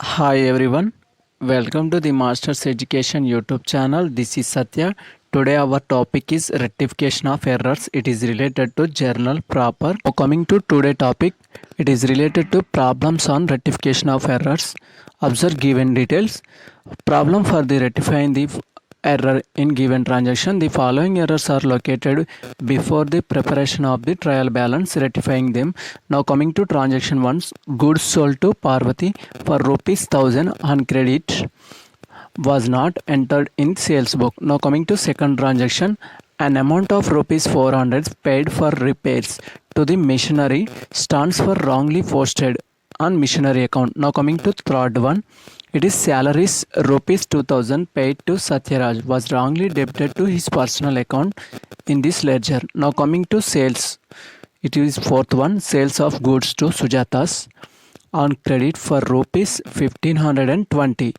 Hi everyone, welcome to the Masters Education YouTube channel. This is Satya. Today our topic is rectification of errors. It is related to journal proper. Now coming to today topic, it is related to problems on rectification of errors. Observe given details. Problem for the rectifying the error in given transaction. The following errors are located before the preparation of the trial balance, rectifying them. Now coming to transaction 1, goods sold to Parvati for rupees 1000 on credit was not entered in sales book. Now coming to second transaction, an amount of rupees 400 paid for repairs to the machinery stands for wrongly posted on machinery account. Now coming to third one, it is salaries rupees 2000 paid to Satyaraj was wrongly debited to his personal account in this ledger. Now coming to sales, it is fourth one, sales of goods to Sujatas on credit for rupees 1520.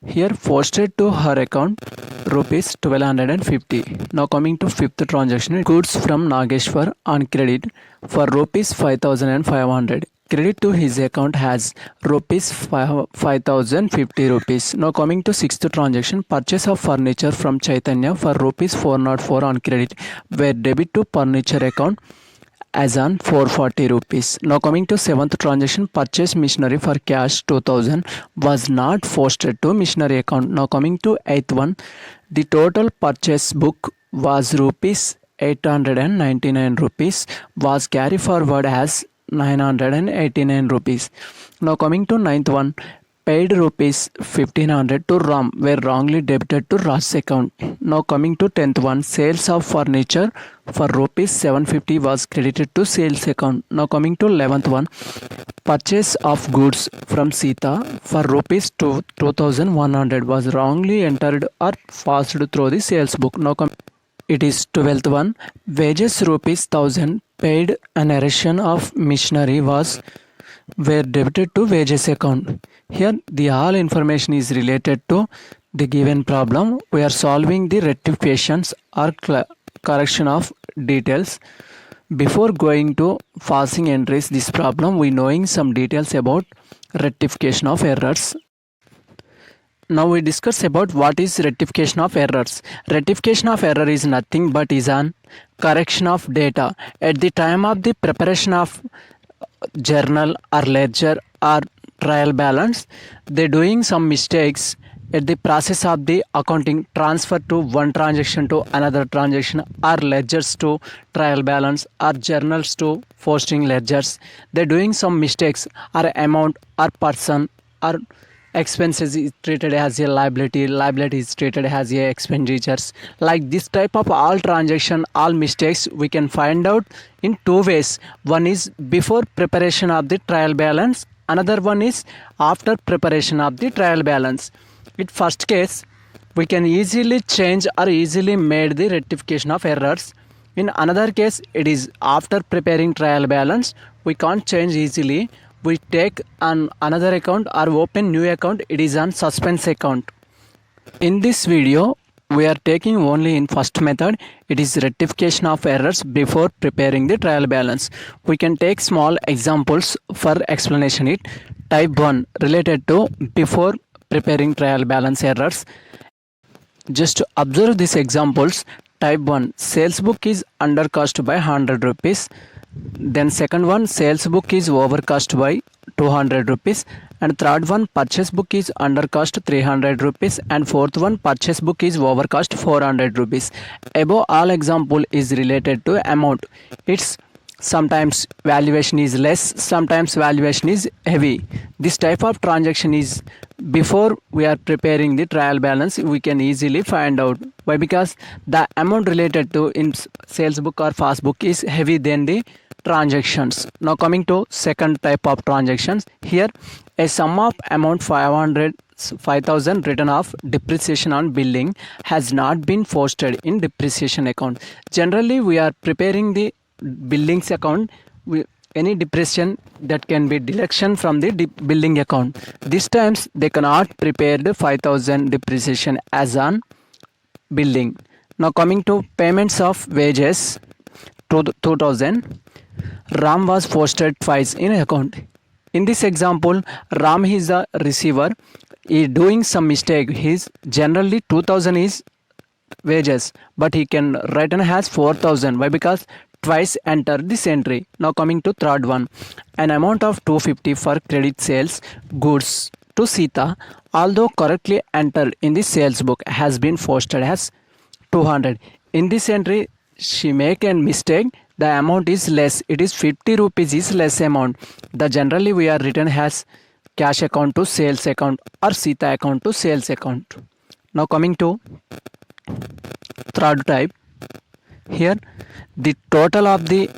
Here posted to her account rupees 1250. Now coming to fifth transaction, goods from Nageshwar on credit for rupees 5500. Credit to his account has rupees 5050 rupees. Now coming to sixth transaction, purchase of furniture from Chaitanya for rupees 404 on credit where debit to furniture account as on 440 rupees. Now coming to seventh transaction, purchase machinery for cash 2000 was not posted to machinery account. Now coming to eighth one, the total purchase book was rupees 899 rupees was carried forward as 989 rupees. Now coming to ninth one, paid rupees 1500 to Ram were wrongly debited to Raj's account. Now coming to 10th one, sales of furniture for rupees 750 was credited to sales account. Now coming to 11th one, purchase of goods from Sita for rupees 2100 was wrongly entered or passed through the sales book. Now it is 12th one, wages rupees 1000 paid an erection of machinery was were debited to wages account. Here the all information is related to the given problem. We are solving the rectifications or correction of details. Before going to passing entries this problem, we knowing some details about rectification of errors. Now we discuss about what is rectification of errors. Rectification of error is nothing but is an correction of data at the time of the preparation of journal or ledger or trial balance. They doing some mistakes at the process of the accounting transfer to one transaction to another transaction or ledgers to trial balance or journals to posting ledgers. They're doing some mistakes or amount or person or expenses is treated as a liability is treated as a expenditures. Like this type of all transaction, all mistakes we can find out in two ways. One is before preparation of the trial balance, another one is after preparation of the trial balance. In first case, we can easily change or easily made the rectification of errors. In another case, it is after preparing trial balance, we can't change easily. We take an another account or open new account. It is on suspense account. In this video we are taking only in first method. It is rectification of errors before preparing the trial balance. We can take small examples for explanation. It type 1 related to before preparing trial balance errors. Just observe these examples. Type 1, sales book is under cost by 100 rupees. Then second one, sales book is over cost by 200 rupees. And third one, purchase book is under cost 300 rupees. And fourth one, purchase book is over cost 400 rupees. Above all example is related to amount. It's sometimes valuation is less, sometimes valuation is heavy. This type of transaction is before we are preparing the trial balance. We can easily find out. Why? Because the amount related to in sales book or fast book is heavy than the transactions. Now coming to second type of transactions. Here a sum of amount 5000 written off depreciation on billing has not been posted in depreciation account. Generally we are preparing the billings account with any depreciation that can be deduction from the billing account. These times they cannot prepare the 5000 depreciation as on billing. Now coming to payments of wages to 2000, Ram was posted twice in account. In this example, Ram is a receiver. He is doing some mistake. His generally 2000 is wages, but he can write and has 4000. Why? Because twice enter this entry. Now coming to third one, an amount of 250 for credit sales goods to Sita, although correctly entered in the sales book, has been posted as 200. In this entry, she make a mistake. The amount is less. It is 50 rupees is less amount. The generally we are written as cash account to sales account or Sita account to sales account. Now coming to third type, here the total of the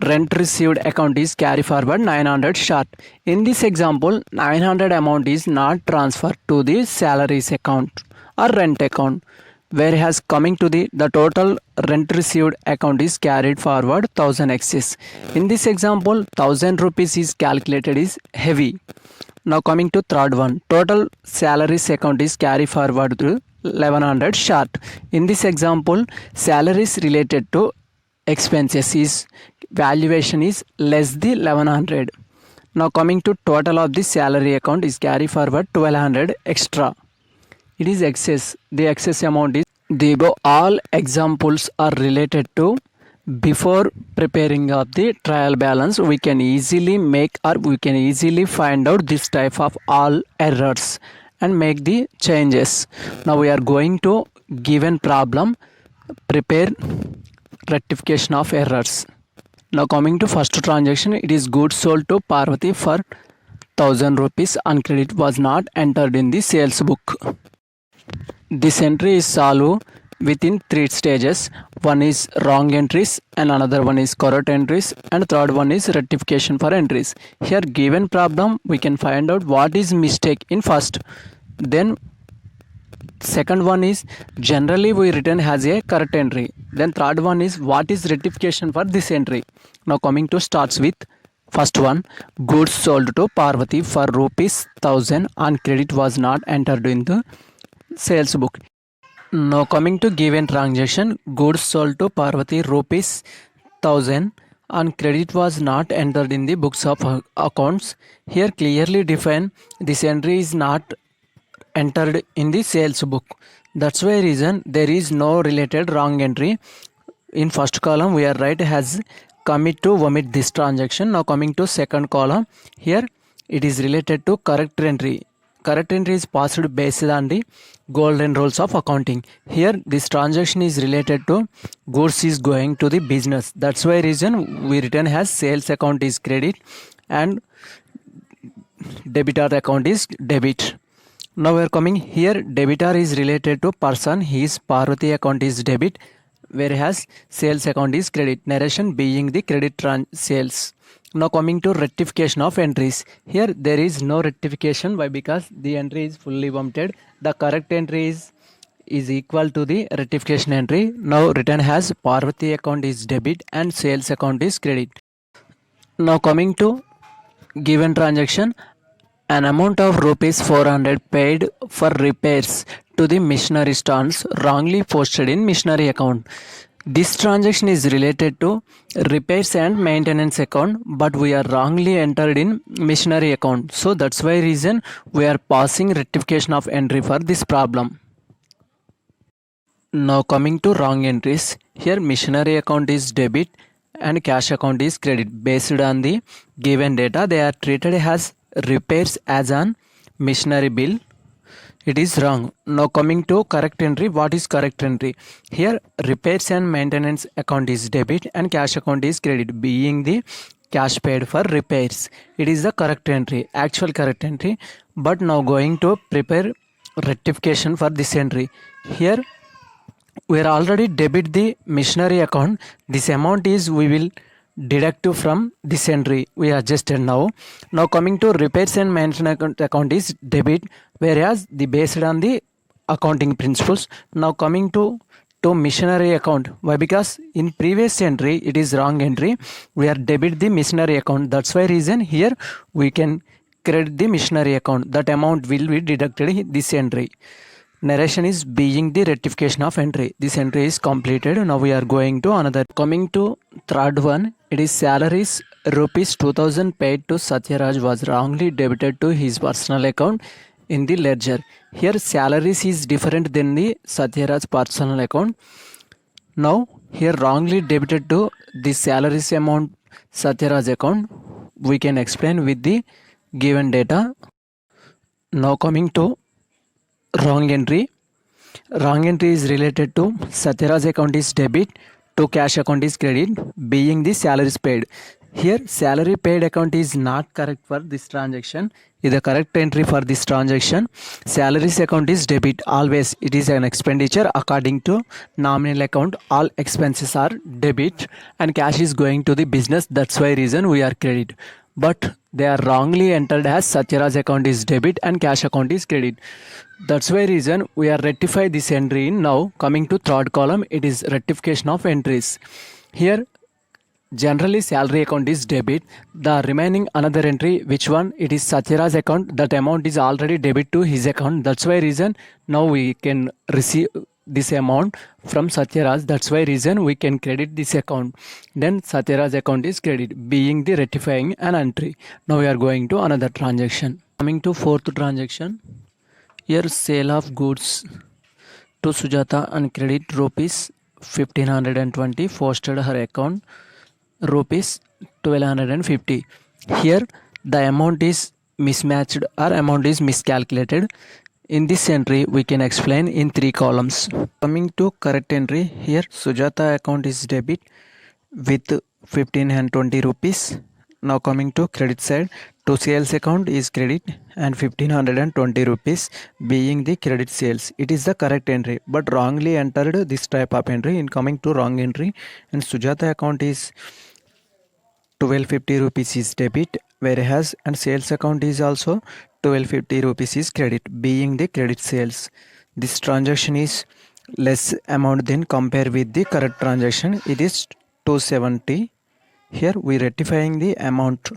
rent received account is carry forward 900 short. In this example, 900 amount is not transferred to the salaries account or rent account, whereas coming to the total rent received account is carried forward 1000 excess. In this example, 1000 rupees is calculated is heavy. Now coming to third one, total salaries account is carry forward to 1100 short. In this example, salaries related to expenses is valuation is less the 1100. Now coming to total of the salary account is carry forward 1200 extra. It is excess. The excess amount is the above all examples are related to before preparing of the trial balance. We can easily make or we can easily find out this type of all errors and make the changes. Now we are going to given problem prepare rectification of errors. Now coming to first transaction, it is goods sold to Parvati for 1000 rupees and credit was not entered in the sales book. This entry is solved within 3 stages. One is wrong entries and another one is correct entries and third one is rectification for entries. Here given problem we can find out what is mistake in first. Then second one is generally we written as a correct entry. Then third one is what is rectification for this entry. Now coming to starts with first one, goods sold to Parvati for rupees 1000 and credit was not entered in the sales book. Now coming to given transaction, goods sold to Parvati rupees 1000 and credit was not entered in the books of accounts. Here clearly define this entry is not entered in the sales book. That's why reason there is no related wrong entry. In first column we are right has commit to omit this transaction. Now coming to second column, here it is related to correct entry. Correct entry is passed based on the golden rules of accounting. Here this transaction is related to goods is going to the business. That's why reason we written as sales account is credit and debitor account is debit. Now we are coming here, debitor is related to person, his Parvati account is debit, whereas sales account is credit, narration being the credit sales. Now coming to rectification of entries, here there is no rectification. Why? Because the entry is fully omitted. The correct entry is equal to the rectification entry. Now written as Parvati account is debit and sales account is credit. Now coming to given transaction, an amount of rupees 400 paid for repairs to the missionary stands wrongly posted in missionary account. This transaction is related to repairs and maintenance account, but we are wrongly entered in missionary account. So that's why reason we are passing rectification of entry for this problem. Now coming to wrong entries, here missionary account is debit and cash account is credit. Based on the given data, they are treated as repairs as an missionary bill. It is wrong. Now coming to correct entry, what is correct entry? Here repairs and maintenance account is debit and cash account is credit, being the cash paid for repairs. It is the correct entry, actual correct entry. But now going to prepare rectification for this entry. Here we are already debit the missionary account. This amount is we will deduct from this entry we adjusted now. Now coming to repairs and maintenance account is debit, whereas the based on the accounting principles. Now coming to missionary account. Why? Because in previous entry it is wrong entry. We are debit the missionary account. That's why reason here we can credit the missionary account. That amount will be deducted in this entry. narration is being the rectification of entry. This entry is completed. Now we are going to another. Coming to third one, it is salaries rupees 2000 paid to Satyaraj was wrongly debited to his personal account in the ledger. Here salaries is different than the Satyaraj personal account. Now here wrongly debited to the salaries amount Satyaraj account. We can explain with the given data. Now coming to wrong entry. Wrong entry is related to Satyaraj account is debit to cash account is credit, being the salaries paid. Here salary paid account is not correct for this transaction. Is the correct entry for this transaction. Salaries account is debit. Always it is an expenditure according to nominal account. All expenses are debit and cash is going to the business. That's why reason we are credit. But they are wrongly entered as Satyaraj account is debit and cash account is credit. That's why reason we are rectify this entry in. Now coming to third column, it is rectification of entries. Here generally salary account is debit. The remaining another entry, which one? It is Satyaraj account. That amount is already debit to his account. That's why reason now we can receive this amount from Satyaraj. That's why reason we can credit this account. Then Satyaraj account is credit, being the rectifying an entry. Now we are going to another transaction. Coming to fourth transaction. Here sale of goods to Sujata and credit rupees 1520 posted her account rupees 1250. Here the amount is mismatched or amount is miscalculated. In this entry we can explain in three columns. Coming to correct entry, here Sujata account is debit with 1520 rupees. Now coming to credit side, to sales account is credit and 1520 rupees, being the credit sales. It is the correct entry, but wrongly entered this type of entry. In coming to wrong entry, and Sujata account is 1250 rupees is debit, whereas and sales account is also 1250 rupees is credit, being the credit sales. This transaction is less amount than compare with the correct transaction. It is 270. Here we rectifying the amount.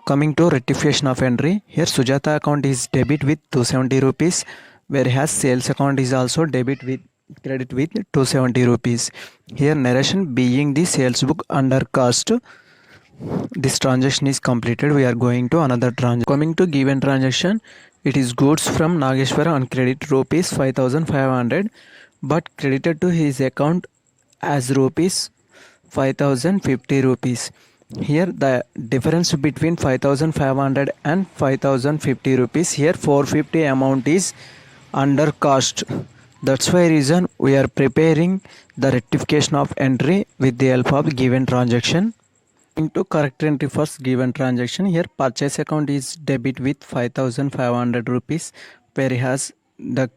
Coming to rectification of entry, here Sujata account is debit with 270 rupees, whereas sales account is also debit with credit with 270 rupees. Here narration being the sales book under cost. This transaction is completed. We are going to another transaction. Coming to given transaction, it is goods from Nageshwara on credit rupees 5500, but credited to his account as rupees 5050 rupees. Here the difference between 5500 and 5050 rupees, here 450 amount is under cost. That's why reason we are preparing the rectification of entry with the help of given transaction. Into correct entry first given transaction, here purchase account is debit with 5500 rupees, whereas the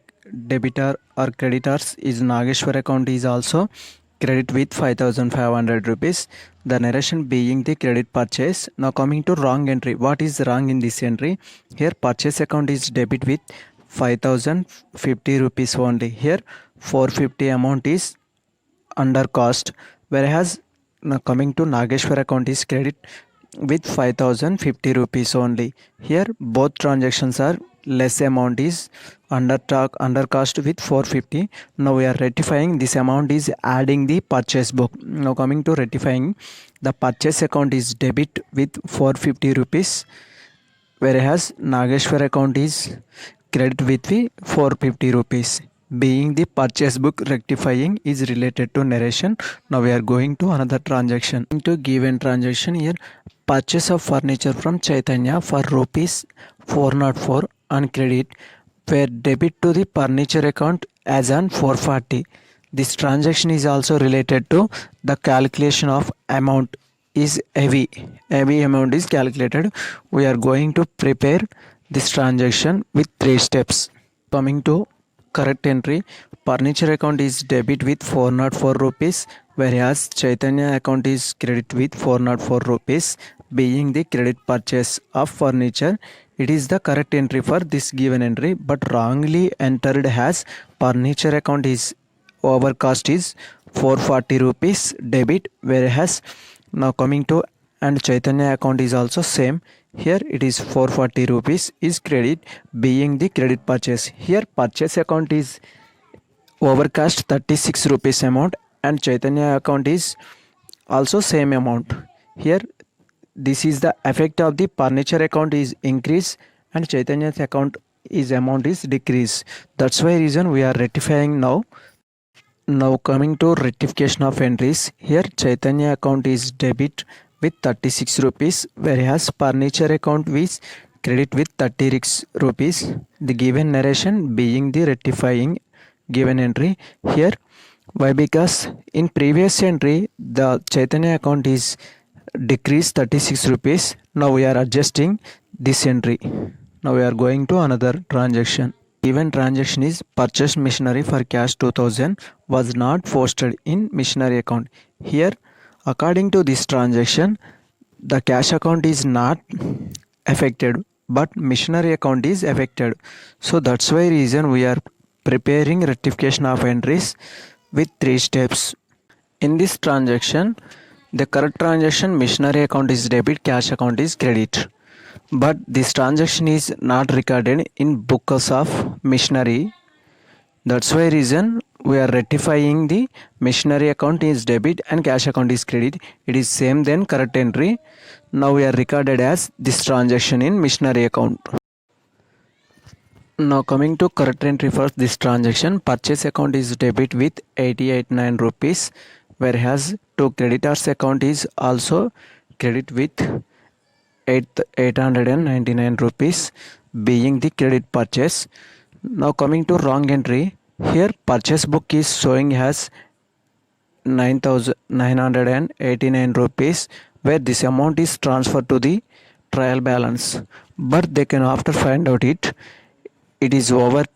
debitor or creditors is Nageshwar account is also credit with 5500 rupees. The narration being the credit purchase. Now coming to wrong entry. What is wrong in this entry? Here purchase account is debit with 5050 rupees only. Here 450 amount is under cost, whereas now coming to Nageshwar account is credit with 5050 rupees only. Here both transactions are less amount is under cost with 450. Now we are rectifying this amount is adding the purchase book. Now coming to rectifying, the purchase account is debit with 450 rupees, whereas Nageshwar account is credit with the 450 rupees, being the purchase book rectifying is related to narration. Now we are going to another transaction. Into given transaction, here purchase of furniture from Chaitanya for rupees 404 on credit were debit to the furniture account as on 440. This transaction is also related to the calculation of amount is heavy amount is calculated. We are going to prepare this transaction with 3 steps. Coming to correct entry, furniture account is debit with 404 rupees, whereas Chaitanya account is credit with 404 rupees, being the credit purchase of furniture. It is the correct entry for this given entry, but wrongly entered as furniture account is over cost is 440 rupees debit, whereas now coming to and Chaitanya account is also same. Here it is 440 rupees is credit, being the credit purchase. Here purchase account is overcast 36 rupees amount and Chaitanya account is also same amount. Here this is the effect of the furniture account is increase and Chaitanya's account is amount is decrease. That's why reason we are rectifying now. Now coming to rectification of entries. Here Chaitanya account is debit with 36 rupees, whereas furniture account is credit with 36 rupees. The given narration being the rectifying given entry. Here why? Because in previous entry the Chaitanya account is decreased 36 rupees. Now we are adjusting this entry. Now we are going to another transaction. Given transaction is purchased machinery for cash 2000 was not posted in machinery account. Here according to this transaction the cash account is not affected but machinery account is affected. So that's why reason we are preparing rectification of entries with 3 steps. In this transaction the correct transaction machinery account is debit, cash account is credit. But this transaction is not recorded in books of machinery. That's why reason we are rectifying the machinery account is debit and cash account is credit. It is same than correct entry. Now we are recorded as this transaction in machinery account. Now coming to correct entry for this transaction, purchase account is debit with 889 rupees, whereas to creditors account is also credit with 899 rupees, being the credit purchase. Now coming to wrong entry. Here purchase book is showing as 9,989 rupees, where this amount is transferred to the trial balance, but they can after find out it is over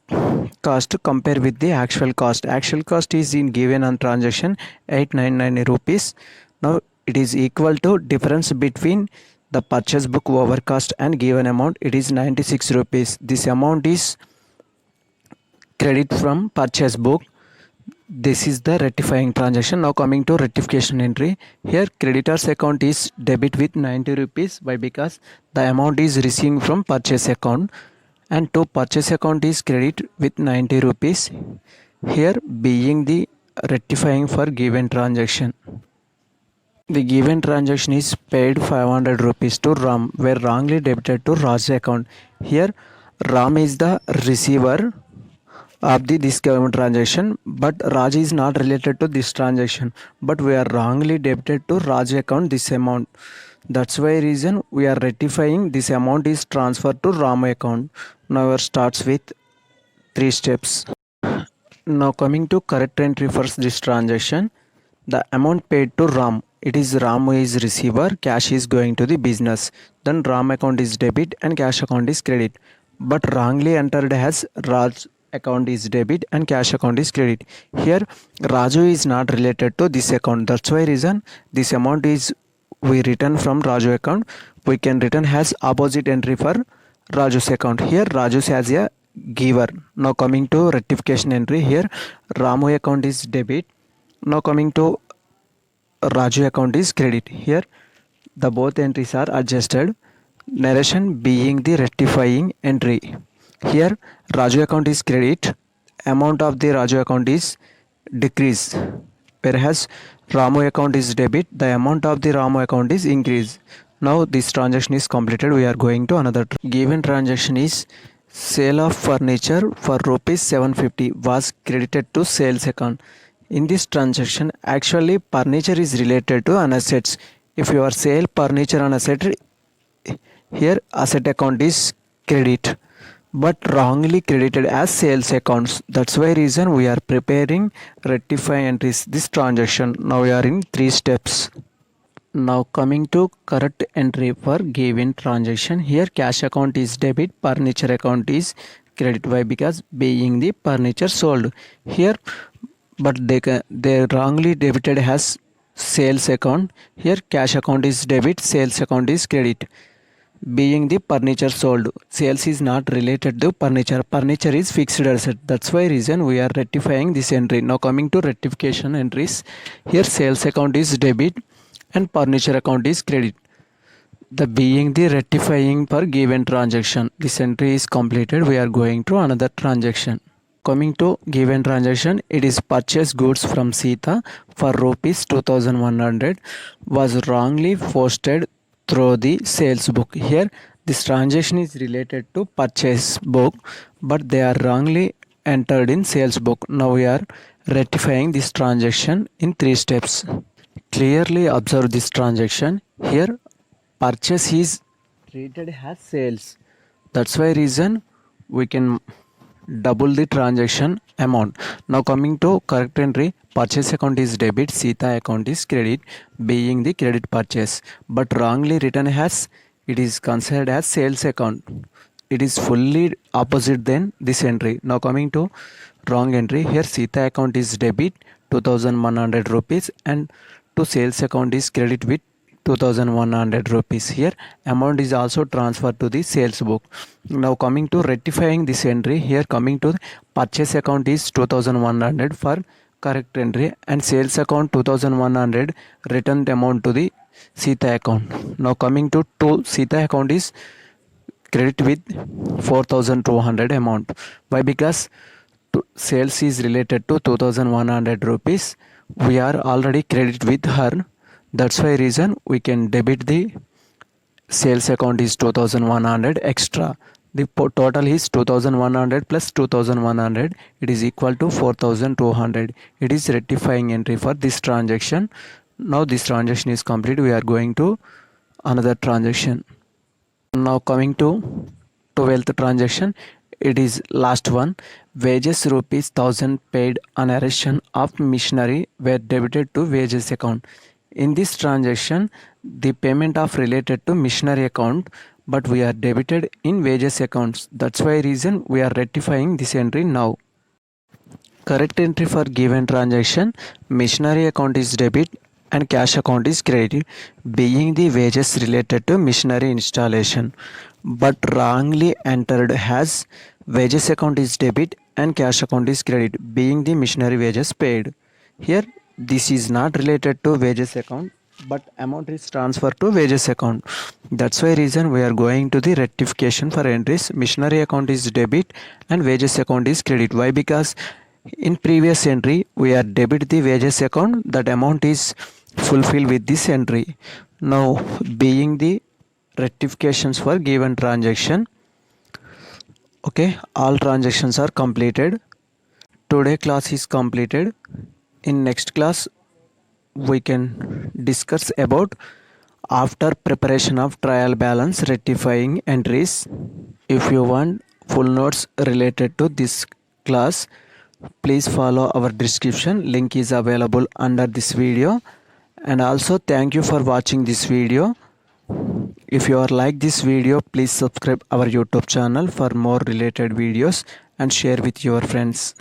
cost compared with the actual cost. Actual cost is in given on transaction 899 rupees. Now it is equal to difference between the purchase book over cost and given amount. It is 96 rupees. This amount is credit from purchase book. This is the rectifying transaction. Now coming to rectification entry. Here creditors account is debit with 90 rupees. Why? Because the amount is receiving from purchase account, and to purchase account is credit with 90 rupees. Here being the rectifying for given transaction. The given transaction is paid 500 rupees to Ram, where wrongly debited to Raj account. Here Ram is the receiver of this given transaction, but Raj is not related to this transaction, but we are wrongly debited to Raj account this amount. That's why reason we are rectifying this amount is transferred to Ram account. Now it starts with 3 steps. Now coming to correct entry for this transaction, the amount paid to Ram, it is Ram who is receiver, cash is going to the business. Then Ram account is debit and cash account is credit, but wrongly entered as Raj account is debit and cash account is credit. Here Raju is not related to this account. That's why reason this amount is we return from Raju account. We can return as opposite entry for Raju's account. Here Raju has a giver. Now coming to rectification entry. Here Ramu account is debit. Now coming to Raju account is credit. Here the both entries are adjusted. Narration being the rectifying entry. Here Raju account is credit. Amount of the Raju account is decrease, whereas Ramu account is debit. The amount of the Ramu account is increase. Now this transaction is completed. We are going to another. Given transaction is sale of furniture for rupees 750 was credited to sales account. In this transaction actually furniture is related to an assets. If you are sale furniture on asset, here asset account is credit, but wrongly credited as sales accounts. That's why reason we are preparing rectify entries this transaction. Now we are in 3 steps. Now coming to correct entry for given transaction. Here cash account is debit, furniture account is credit. Why? Because being the furniture sold. Here but they wrongly debited as sales account. Here cash account is debit, sales account is credit. Being the furniture sold, sales is not related to furniture. Furniture is fixed asset. That's why reason we are rectifying this entry. Now coming to rectification entries. Here sales account is debit and furniture account is credit. The being the rectifying per given transaction. This entry is completed. We are going to another transaction. Coming to given transaction, it is purchase goods from Sita for rupees 2100 was wrongly posted through the sales book. Here this transaction is related to purchase book, but they are wrongly entered in sales book. Now we are rectifying this transaction in 3 steps. Clearly observe this transaction. Here purchase is treated as sales. That's why reason we can double the transaction amount. Now coming to correct entry, purchase account is debit, Sita account is credit, being the credit purchase, but wrongly written as it is considered as sales account. It is fully opposite than this entry. Now coming to wrong entry, here Sita account is debit 2100 rupees and to sales account is credit with 2100 rupees. Here amount is also transferred to the sales book. Now coming to rectifying this entry, here coming to purchase account is 2100 for correct entry and sales account 2100 returned amount to the Sita account. Now coming to Sita account is credit with 4200 amount. Why? Because sales is related to 2100 rupees. We are already credit with her. That's why reason we can debit the sales account is 2100 extra. The total is 2100 plus 2100. It is equal to 4200. It is rectifying entry for this transaction. Now this transaction is complete. We are going to another transaction. Now coming to 12th transaction, it is last one. Wages rupees 1000 paid on erection of machinery were debited to wages account. In this transaction, the payment of related to machinery account, but we are debited in wages accounts. That's why reason we are rectifying this entry now. Correct entry for given transaction, machinery account is debit and cash account is credit, being the wages related to machinery installation, but wrongly entered as wages account is debit and cash account is credit, being the machinery wages paid. Here this is not related to wages account, but amount is transferred to wages account. That's why reason we are going to the rectification for entries. Machinery account is debit and wages account is credit. Why? Because in previous entry we are debit the wages account, that amount is fulfilled with this entry. Now being the rectifications for given transaction. Okay, all transactions are completed. Today class is completed. In next class we can discuss about after preparation of trial balance rectifying entries. If you want full notes related to this class, please follow our description. Link is available under this video. And also thank you for watching this video. If you are like this video, please subscribe our YouTube channel for more related videos and share with your friends.